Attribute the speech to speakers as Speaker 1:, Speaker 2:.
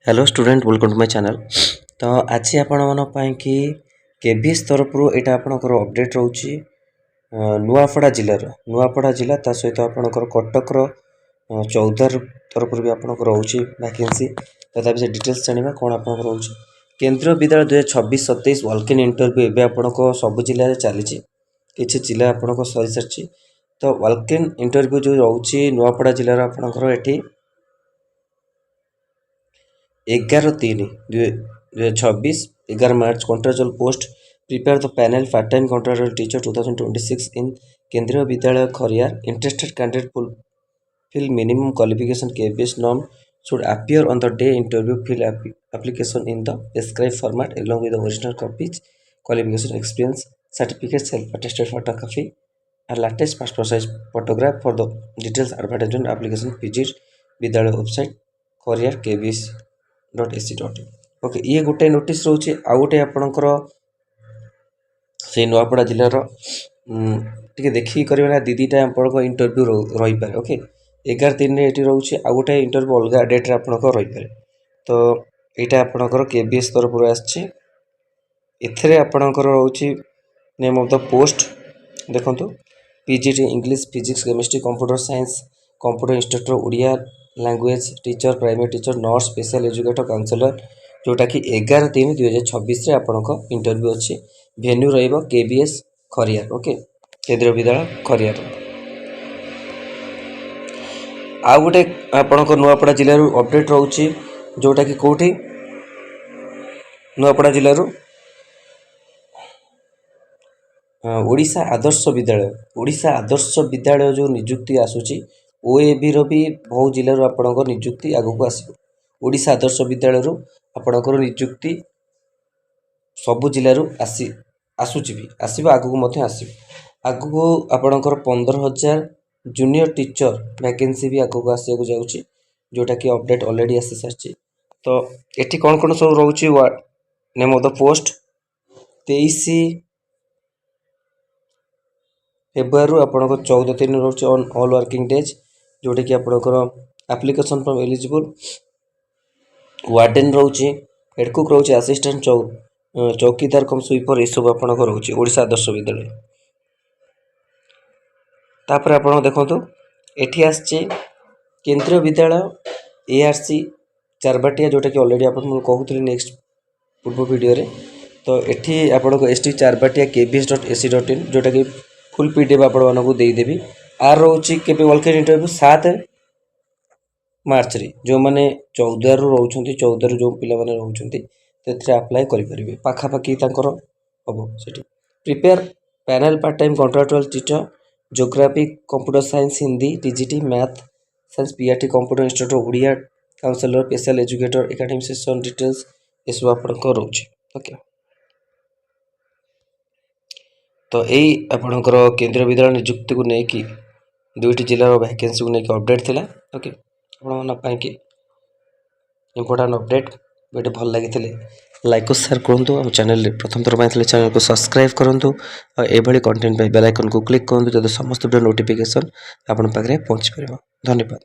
Speaker 1: Hello student welcome to my channel. तो आज आपण कि केबीएस तरफ यहाँ आपंकर अपडेट रोचे नुआपड़ा जिला ता सहित आपंकर कटकर 14 तरफ भी आपंकर रोचे वैकेंसी तथा से डिटेल्स जाना कौन आपंकर रोचे केंद्रीय विद्यालय 2026-27 वॉल्क-इन इंटरव्यू एवं आपंक सब जिले चली किसी जिला आपंक सरी सारी। तो वॉल्क-इन इंटरव्यू जो रोचे नुआपड़ा जिलार आपंकर ये 11/3/2026 11 March contractual post prepare the panel part time contractual teacher 2026 in Kendriya Vidyalaya Khariar interested candidate fulfill minimum qualification KBS norm should appear on the day interview fill application in the prescribed format along with the original copies qualification experience certificate self attested photocopy and latest passport size photograph for the details advertisement application PG विद्यालय website Khariar kbs.ac.in। Okay ये गोटे notice रोचे आ गोटे आपणकर से नुआपड़ा जिलार टे देखिए करेंगे दीदीटा आपको इंटरव्यू रही पारे। ओके 11/3 ये रोचे आ गोटे इंटरव्यू अलग डेट्रे आपंकर रही पारे। तो यहाँ आपंकर केबीएस तरफ एथे आपंकर रोचे नेम ऑफ द पोस्ट देखो PGT English physics chemistry computer science computer instructor Odia language teacher primary teacher nurse special educator counsellor जोटा कि 11/3/2026 आपंक इंटरव्यू अच्छी भेन्यू केबीएस खरियार। ओके केंद्रीय विद्यालय खरियार। आउ गोटे आपंक नुआपड़ा जिलूर अपडेट रोचे जोटा कि कौटी नुआपड़ा जिलूर ओडिशा आदर्श विद्यालय जो निजुक्ति आसूची ओएबी रो भी बहुत जिलूर आपंकर निजुक्ति आगक आसो ओडिशा आदर्श विद्यालय आपंकर निजुक्ति सबु जिलूर आसूची भी आसो आगक आगक आपंकर 15,000 जूनियर टीचर वैकेंसी भी आगक आसो जाऊँगी जोटा कि अपडेट ऑलरेडी आसी सारी। तो ये कौन कौन सब रोचे name of the post 23 February आपंकर 14/3 रोचे ऑन ऑल वर्किंग डेज जोटा कि आपंकर एप्लिकेशन फ्रॉम एलिजिबल वार्डेन रोचे हेडकुक रोचे असिस्टेंट चौकीदार कम स्वीपर यह सब आपंकर रोचे ओडिशा आदर्श विद्यालय। तापर आप देखो ये आसचे केंद्रीय विद्यालय एआरसी चारबाटिया जोटा कि ऑलरेडी आप कहूली नेक्स्ट पूर्व वीडियो रे। तो ये आपको एसटी चारबाटिया kbs.ac.in जोटा कि फुल पीडीएफ आपको देदेवी आर रोचे के वेलकम इंटरव्यू 7 मार्च रे जो मैंने 14 रु रोच 14 जो पिला रोचे आप्लाय करेंगे पाखापाखि हम से prepare panel part time contractual teacher geography computer science Hindi TGT math science PRT computer instructor Odia counsellor special educator academic section details ये सब आपको रोचे। ओके तो यही आपणकर केंद्रीय विद्यालय निजुक्ति को लेकिन दुईटी जिलार वैकेंसी को लेकिन अपडेट थिला। ओके कि इंपोर्टेंट अपडेट वीडियो भल लगी लाइक और शेयर करूँ चैनल प्रथम थर चैनल को सब्सक्राइब करूँ और ये कंटेंट बेल आइकन को क्लिक करूँ जब समस्त वीडियो नोटिफिकेशन आपन पाखे पहुँची पार। धन्यवाद।